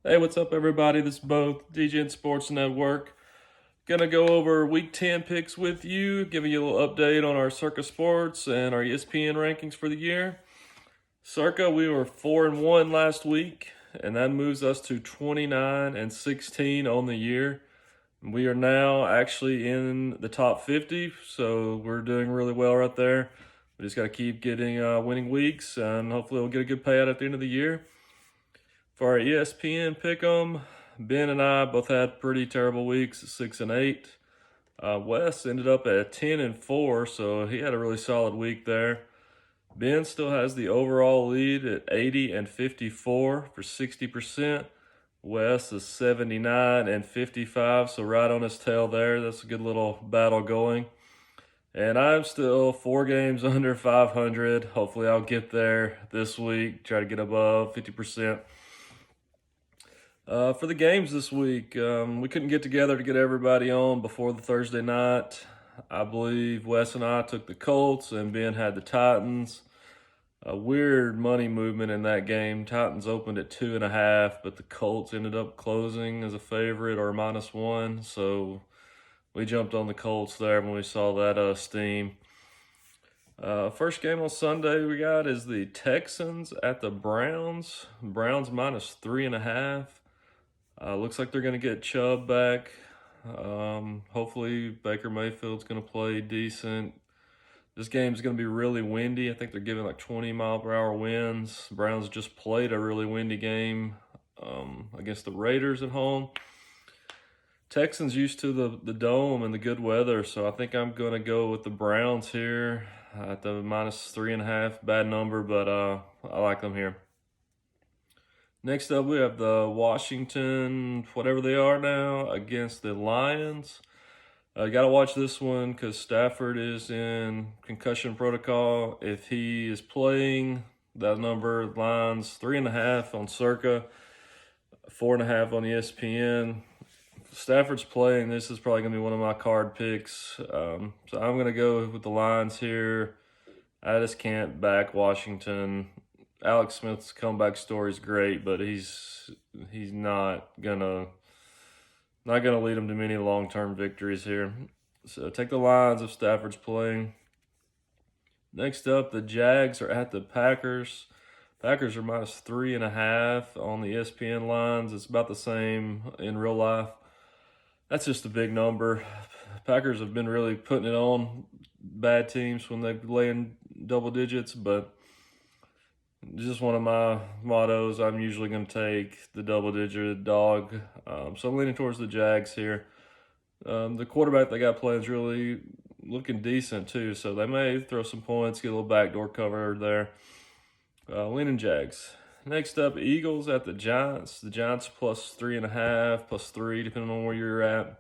Hey, what's up, everybody? This is both DGN Sports Network. Gonna go over Week 10 picks with you, giving you a little update on our Circa Sports and our ESPN rankings for the year. Circa, we were 4-1 last week, and that moves us to 29-16 on the year. We are now actually in the top 50, so we're doing really well right there. We just got to keep getting winning weeks, and hopefully we'll get a good payout at the end of the year. For our ESPN pick'em, Ben and I both had pretty terrible weeks at 6-8. Wes ended up at 10-4, so he had a really solid week there. Ben still has the overall lead at 80-54 for 60%. Wes is 79-55, so right on his tail there. That's a good little battle going. And I'm still 4 games under 500. Hopefully I'll get there this week, try to get above 50%. For the games this week, we couldn't get together to get everybody on before the Thursday night. I believe Wes and I took the Colts and Ben had the Titans. A weird money movement in that game. Titans opened at 2.5, but the Colts ended up closing as a favorite or -1. So we jumped on the Colts there when we saw that steam. First game on Sunday we got is the Texans at the Browns. Browns -3.5. Looks like they're going to get Chubb back. Hopefully Baker Mayfield's going to play decent. This game's going to be really windy. I think they're giving like 20-mile-per-hour winds. Browns just played a really windy game against the Raiders at home. Texans used to the dome and the good weather, so I think I'm going to go with the Browns here at the -3.5. Bad number, but I like them here. Next up, we have the Washington, whatever they are now, against the Lions. You got to watch this one because Stafford is in concussion protocol. If he is playing, that number lines 3.5 on Circa, 4.5 on ESPN. If Stafford's playing, this is probably going to be one of my card picks. So I'm going to go with the Lions here. I just can't back Washington. Alex Smith's comeback story is great, but he's not gonna lead them to many long-term victories here. So take the Lions if Stafford's playing. Next up, the Jags are at the Packers. Packers are -3.5 on the ESPN lines. It's about the same in real life. That's just a big number. Packers have been really putting it on bad teams when they lay in double digits, but just one of my mottos. I'm usually going to take the double-digit dog. So I'm leaning towards the Jags here. The quarterback they got playing is really looking decent too, so they may throw some points, get a little backdoor cover there. Leaning Jags. Next up, Eagles at the Giants. The Giants +3.5, +3, depending on where you're at.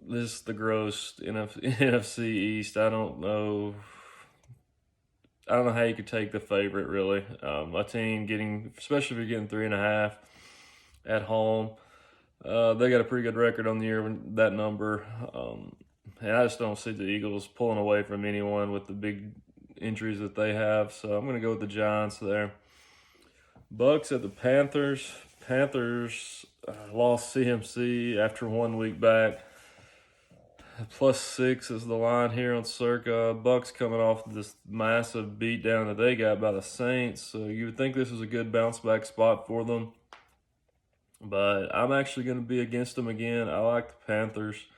This is the gross NFC East. I don't know how you could take the favorite, really. A team getting, especially if you're getting 3.5 at home. They got a pretty good record on the year with that number. And I just don't see the Eagles pulling away from anyone with the big injuries that they have. So I'm going to go with the Giants there. Bucks at the Panthers. Panthers lost CMC after 1 week back. +6 is the line here on Circa. Bucks coming off this massive beatdown that they got by the Saints. So you would think this is a good bounce back spot for them. But I'm actually going to be against them again. I like the Panthers.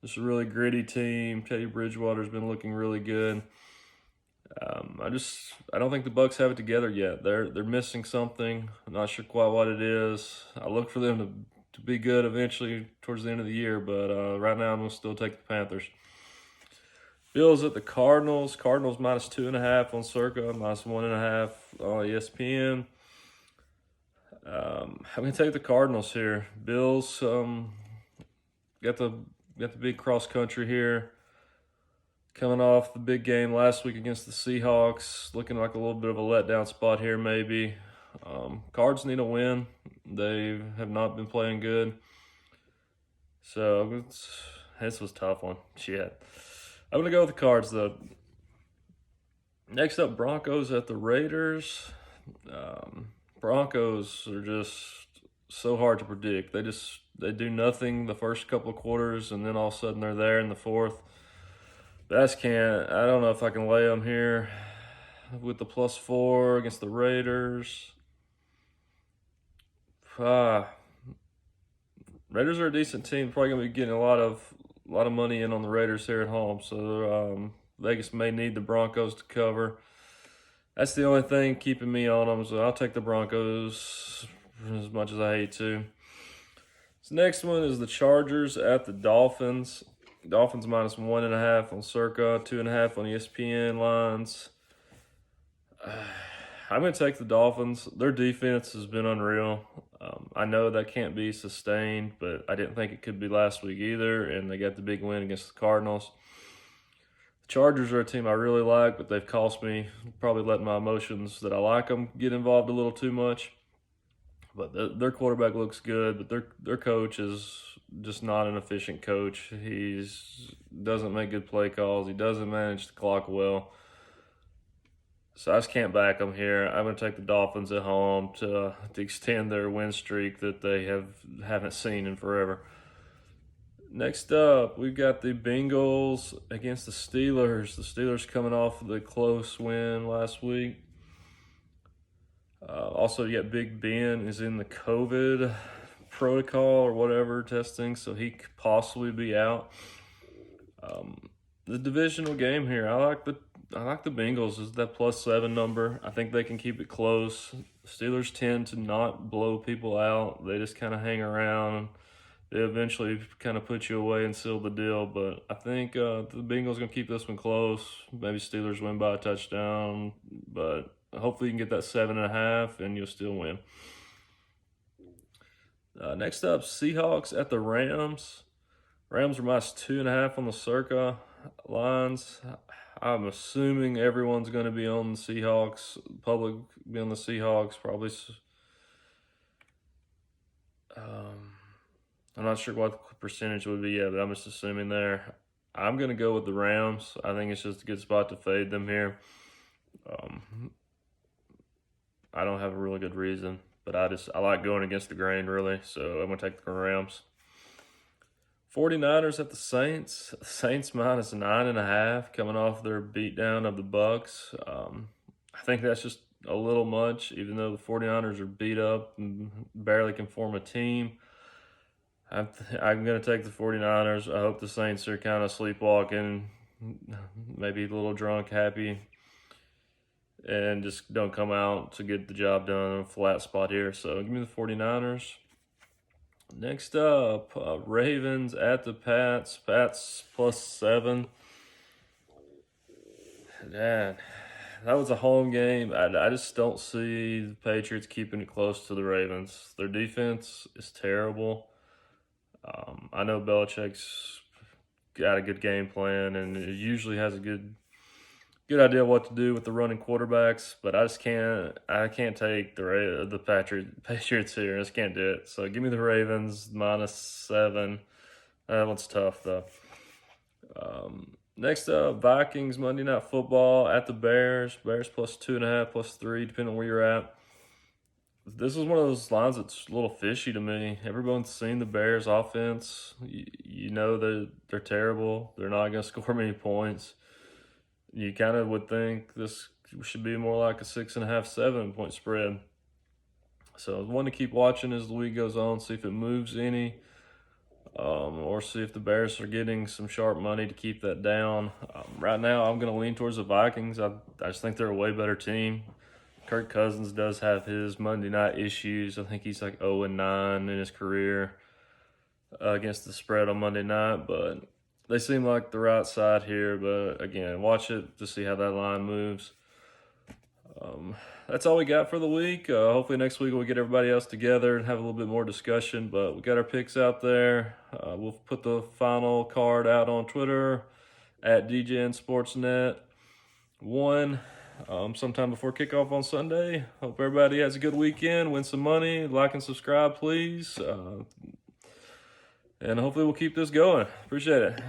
This is a really gritty team. Teddy Bridgewater's been looking really good. I don't think the Bucks have it together yet. They're missing something. I'm not sure quite what it is. I look for them to be good eventually towards the end of the year, but right now I'm going to still take the Panthers. Bills at the Cardinals. Cardinals -2.5 on Circa, -1.5 on ESPN. I'm going to take the Cardinals here. Bills got the big cross country here. Coming off the big game last week against the Seahawks, looking like a little bit of a letdown spot here maybe. Cards need a win. They have not been playing good. So this was a tough one. Shit. I'm going to go with the Cards, though. Next up, Broncos at the Raiders. Broncos are just so hard to predict. They do nothing the first couple of quarters, and then all of a sudden they're there in the fourth. But I don't know if I can lay them here with the +4 against the Raiders. Raiders are a decent team. Probably gonna be getting a lot of money in on the Raiders here at home. So Vegas may need the Broncos to cover. That's the only thing keeping me on them. So I'll take the Broncos as much as I hate to. This next one is the Chargers at the Dolphins. Dolphins -1.5 on Circa, 2.5 on ESPN lines. I'm going to take the Dolphins. Their defense has been unreal. I know that can't be sustained, but I didn't think it could be last week either, and they got the big win against the Cardinals. The Chargers are a team I really like, but they've cost me, probably letting my emotions that I like them get involved a little too much. But their quarterback looks good, but their coach is just not an efficient coach. He doesn't make good play calls. He doesn't manage the clock well. So I just can't back them here. I'm going to take the Dolphins at home to extend their win streak that they haven't seen in forever. Next up, we've got the Bengals against the Steelers. The Steelers coming off the close win last week. Also, you got Big Ben is in the COVID protocol or whatever testing, so he could possibly be out. The divisional game here, I like the Bengals. Is that +7 number? I think they can keep it close. Steelers tend to not blow people out. They just kind of hang around. They eventually kind of put you away and seal the deal. But I think the Bengals going to keep this one close. Maybe Steelers win by a touchdown. But hopefully you can get that 7.5 and you'll still win. Next up, Seahawks at the Rams. Rams are -2.5 on the Circa lines. I'm assuming everyone's going to be on the Seahawks. Public be on the Seahawks. Probably. I'm not sure what the percentage would be yet, but I'm just assuming there. I'm going to go with the Rams. I think it's just a good spot to fade them here. I don't have a really good reason, but I like going against the grain, really. So I'm going to take the Rams. 49ers at the Saints. Saints -9.5, coming off their beatdown of the Bucks. I think that's just a little much, even though the 49ers are beat up and barely can form a team. I'm going to take the 49ers. I hope the Saints are kind of sleepwalking, maybe a little drunk, happy, and just don't come out to get the job done in a flat spot here. So give me the 49ers. Next up, Ravens at the Pats. Pats +7. Man, that was a home game. I just don't see the Patriots keeping it close to the Ravens. Their defense is terrible. I know Belichick's got a good game plan and it usually has a good idea what to do with the running quarterbacks, but I can't take the Patriots here. I just can't do it. So give me the Ravens -7. That one's tough though. Next up, Vikings Monday Night Football at the Bears. Bears +2.5, +3, depending on where you're at. This is one of those lines that's a little fishy to me. Everyone's seen the Bears offense. You know that they're terrible. They're not going to score many points. You kind of would think this should be more like a 6.5, 7-point spread. So one to keep watching as the week goes on, see if it moves any, or see if the Bears are getting some sharp money to keep that down. Right now, I'm going to lean towards the Vikings. I just think they're a way better team. Kirk Cousins does have his Monday night issues. I think he's like 0-9 in his career against the spread on Monday night, but they seem like the right side here. But again, watch it to see how that line moves. That's all we got for the week. Hopefully next week we'll get everybody else together and have a little bit more discussion, but we got our picks out there. We'll put the final card out on Twitter at DJN Sportsnet 1. Sometime before kickoff on Sunday. Hope everybody has a good weekend. Win some money. Like and subscribe, please. And hopefully we'll keep this going. Appreciate it.